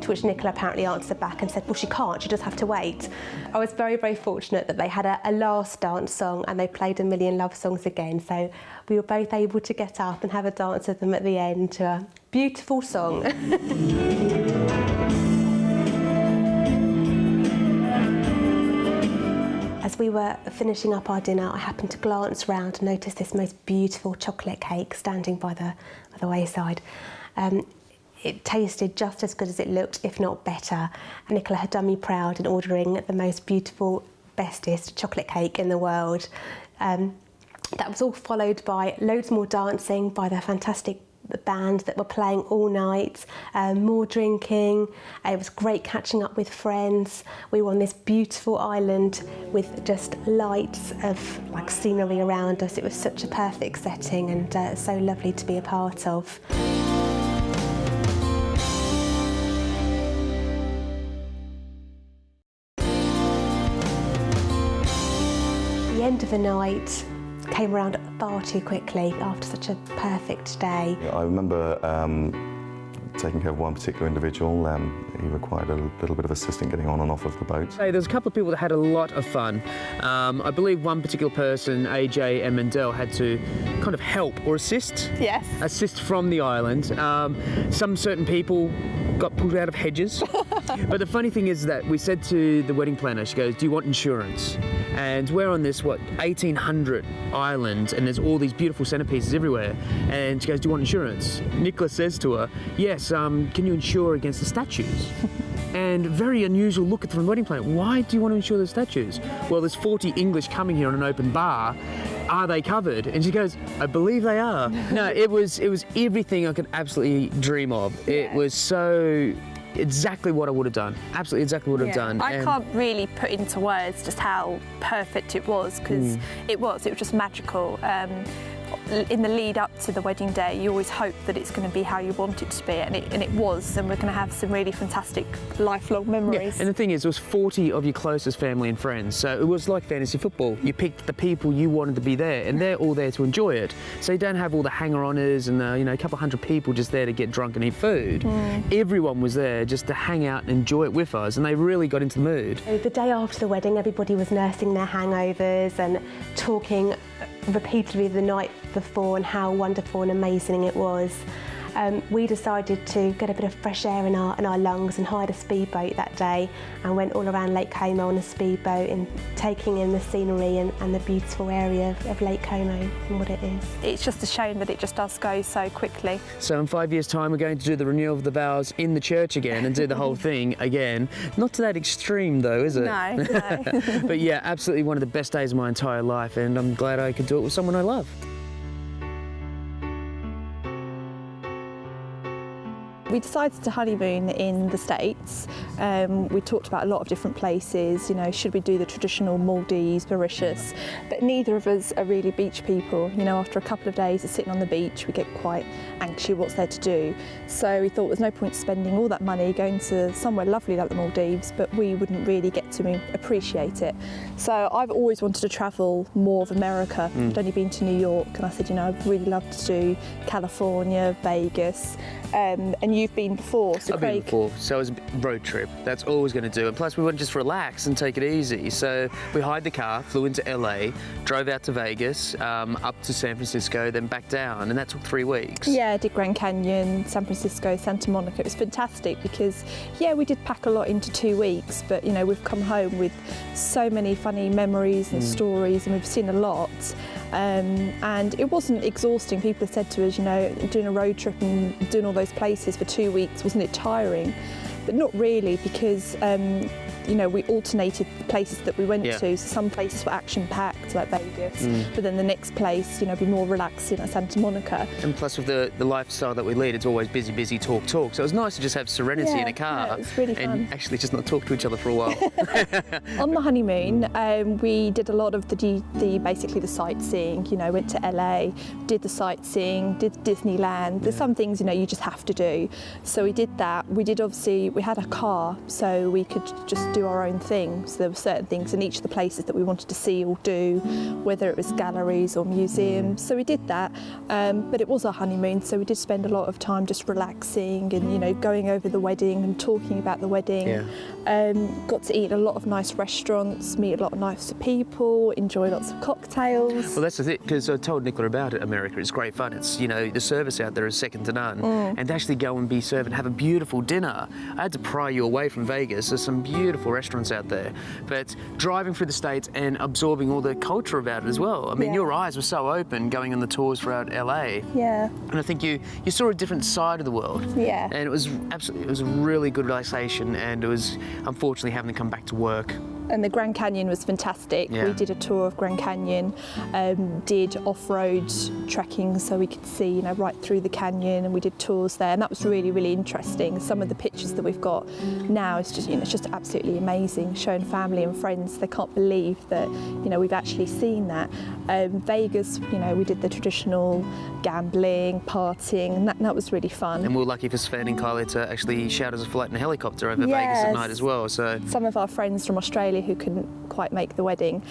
to which Nicola apparently answered back and said, well, she can't, she just have to wait. I was very, very fortunate that they had a last dance song and they played A Million Love Songs again, so we were both able to get up and have a dance with them at the end to a beautiful song. As we were finishing up our dinner, I happened to glance round and notice this most beautiful chocolate cake standing by the wayside. It tasted just as good as it looked, if not better. Nicola had done me proud in ordering the most beautiful, bestest chocolate cake in the world. That was all followed by loads more dancing by the fantastic band that were playing all night, more drinking. It was great catching up with friends. We were on this beautiful island with just lights of like scenery around us. It was such a perfect setting and so lovely to be a part of. The end of the night came around far too quickly after such a perfect day. I remember taking care of one particular individual. He required a little bit of assistance getting on and off of the boat. Hey, there's a couple of people that had a lot of fun. I believe one particular person, AJ and Mendel, had to kind of help or assist. Yes. Assist from the island. Some certain people got pulled out of hedges. But the funny thing is that we said to the wedding planner, she goes, do you want insurance? And we're on this, 1800 island, and there's all these beautiful centerpieces everywhere. And she goes, do you want insurance? Nicola says to her, yes, can you insure against the statues? And very unusual look from the wedding planner. Why do you want to insure the statues? Well, there's 40 English coming here on an open bar. Are they covered? And she goes, I believe they are. No, it was everything I could absolutely dream of. It was so exactly what I would have done. Absolutely exactly what I've done. I can't really put into words just how perfect it was, because it was just magical. In the lead up to the wedding day, you always hope that it's going to be how you want it to be, and it was, and we're going to have some really fantastic lifelong memories. Yeah. And the thing is, it was 40 of your closest family and friends, so it was like fantasy football. You picked the people you wanted to be there, and they're all there to enjoy it. So you don't have all the hanger-oners and a couple hundred people just there to get drunk and eat food. Everyone was there just to hang out and enjoy it with us, and they really got into the mood. The day after the wedding, everybody was nursing their hangovers and talking repeatedly the night before and how wonderful and amazing it was. We decided to get a bit of fresh air in our lungs and hired a speedboat that day and went all around Lake Como on a speedboat and taking in the scenery and the beautiful area of Lake Como and what it is. It's just a shame that it just does go so quickly. So in 5 years' time, we're going to do the renewal of the vows in the church again and do the whole thing again. Not to that extreme though, is it? No, no. But yeah, absolutely one of the best days of my entire life, and I'm glad I could do it with someone I love. We decided to honeymoon in the States. We talked about a lot of different places, should we do the traditional Maldives, Mauritius, but neither of us are really beach people. After a couple of days of sitting on the beach, we get quite anxious what's there to do. So we thought there's no point spending all that money going to somewhere lovely like the Maldives, but we wouldn't really get to appreciate it. So I've always wanted to travel more of America. I'd only been to New York, and I said, I'd really love to do California, Vegas, and you've been before, so I've Craig... been before, so it was a road trip. That's all I was going to do. And plus we wanted to just relax and take it easy. So we hired the car, flew into LA, drove out to Vegas, up to San Francisco, then back down, and that took 3 weeks. Yeah, I did Grand Canyon, San Francisco, Santa Monica. It was fantastic because, we did pack a lot into 2 weeks, but, we've come home with so many funny memories and stories, and we've seen a lot. And it wasn't exhausting. People have said to us, doing a road trip and doing all those places for 2 weeks, wasn't it tiring? But not really, because we alternated the places that we went to. So some places were action-packed, like Vegas, but then the next place, be more relaxing, like Santa Monica. And plus with the lifestyle that we lead, it's always busy, busy, talk. So it was nice to just have serenity in a car it's really fun. And actually just not talk to each other for a while. On the honeymoon, we did a lot of basically the sightseeing. Went to LA, did the sightseeing, did Disneyland. There's some things you just have to do. So we did that. We had a car, so we could just do our own thing. So there were certain things in each of the places that we wanted to see or do, whether it was galleries or museums. So we did that, but it was our honeymoon, so we did spend a lot of time just relaxing and, you know, going over the wedding and talking about the wedding. Yeah. Got to eat a lot of nice restaurants, meet a lot of nice people, enjoy lots of cocktails. Well, that's the thing, because I told Nicola about it, America. It's great fun. It's, you know, the service out there is second to none. And to actually go and be served and have a beautiful dinner. I had to pry you away from Vegas. There's some beautiful restaurants out there. But driving through the States and absorbing all the culture about it as well. I mean, your eyes were so open going on the tours throughout LA. Yeah. And I think you saw a different side of the world. Yeah. And it was absolutely, it was a really good relaxation, and it was unfortunately having to come back to work. And the Grand Canyon was fantastic. Yeah. We did a tour of Grand Canyon, did off-road trekking so we could see, you know, right through the canyon, and we did tours there, and that was really, really interesting. Some of the pictures that we've got now is just, you know, it's just absolutely amazing, showing family and friends. They can't believe that, you know, we've actually seen that. Vegas, you know, we did the traditional gambling, partying, and that was really fun. And we were lucky for Sven and Kylie to actually shout us a flight in a helicopter over Vegas at night as well. So some of our friends from Australia who couldn't quite make the wedding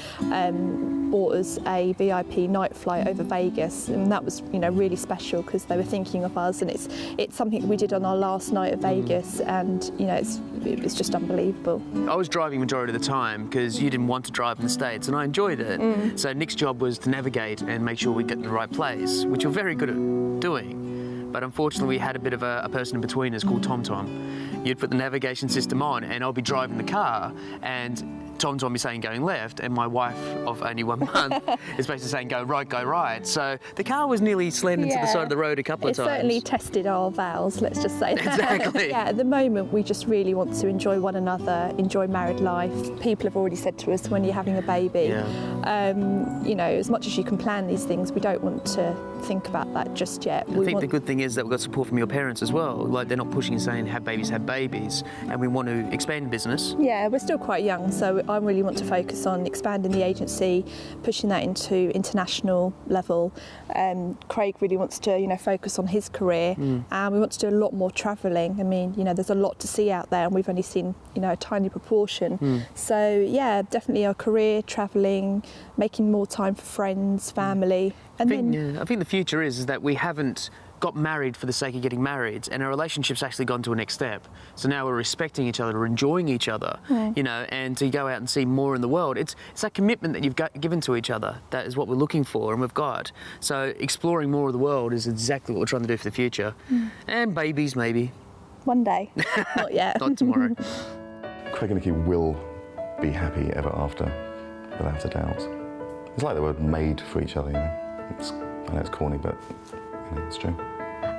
bought us a VIP night flight over Vegas, and that was, you know, really special because they were thinking of us, and it's something that we did on our last night of Vegas, and, you know, it was just unbelievable. I was driving majority of the time because you didn't want to drive in the States, and I enjoyed it. So Nick's job was to navigate and make sure we get in the right place, which you're very good at doing. But unfortunately, we had a bit of a person in between us called TomTom. You'd put the navigation system on, and I'll be driving the car, and TomTom be saying going left, and my wife of only 1 month is basically saying go right. So the car was nearly slammed into the side of the road a couple of times. It certainly tested our vows, let's just say that. Exactly. Yeah, at the moment we just really want to enjoy one another, enjoy married life. People have already said to us, when you're having a baby, you know, as much as you can plan these things, we don't want to think about that just yet. I think the good thing is that we've got support from your parents as well. Like, they're not pushing and saying have babies, and we want to expand business. Yeah, we're still quite young, so I really want to focus on expanding the agency, pushing that into international level. Craig really wants to, you know, focus on his career, and we want to do a lot more travelling. I mean, you know, there's a lot to see out there, and we've only seen, you know, a tiny proportion. So yeah, definitely our career, travelling, making more time for friends, family, and I think the future is that we haven't got married for the sake of getting married, and our relationship's actually gone to a next step. So now we're respecting each other, we're enjoying each other, you know, and to go out and see more in the world. It's that commitment that you've given to each other. That is what we're looking for, and we've got. So exploring more of the world is exactly what we're trying to do for the future. And babies, maybe. one day, not yet. Not tomorrow. Craig and Nikki will be happy ever after, without a doubt. It's like they were made for each other, you know. I know it's corny, but you know, it's true.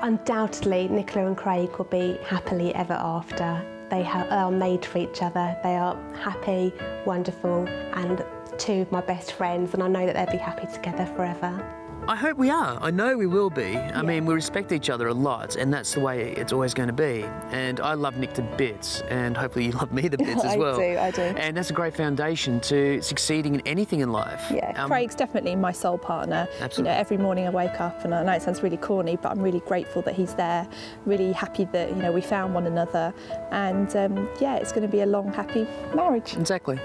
Undoubtedly, Nicola and Craig will be happily ever after. They are made for each other. They are happy, wonderful, and two of my best friends, and I know that they'll be happy together forever. I hope we are. I know we will be. I mean, we respect each other a lot, and that's the way it's always going to be. And I love Nick to bits, and hopefully you love me to bits as well. I do. And that's a great foundation to succeeding in anything in life. Yeah, Craig's definitely my soul partner. Absolutely. You know, every morning I wake up, and I know it sounds really corny, but I'm really grateful that he's there. Really happy that, you know, we found one another, and yeah, it's going to be a long, happy marriage. Exactly.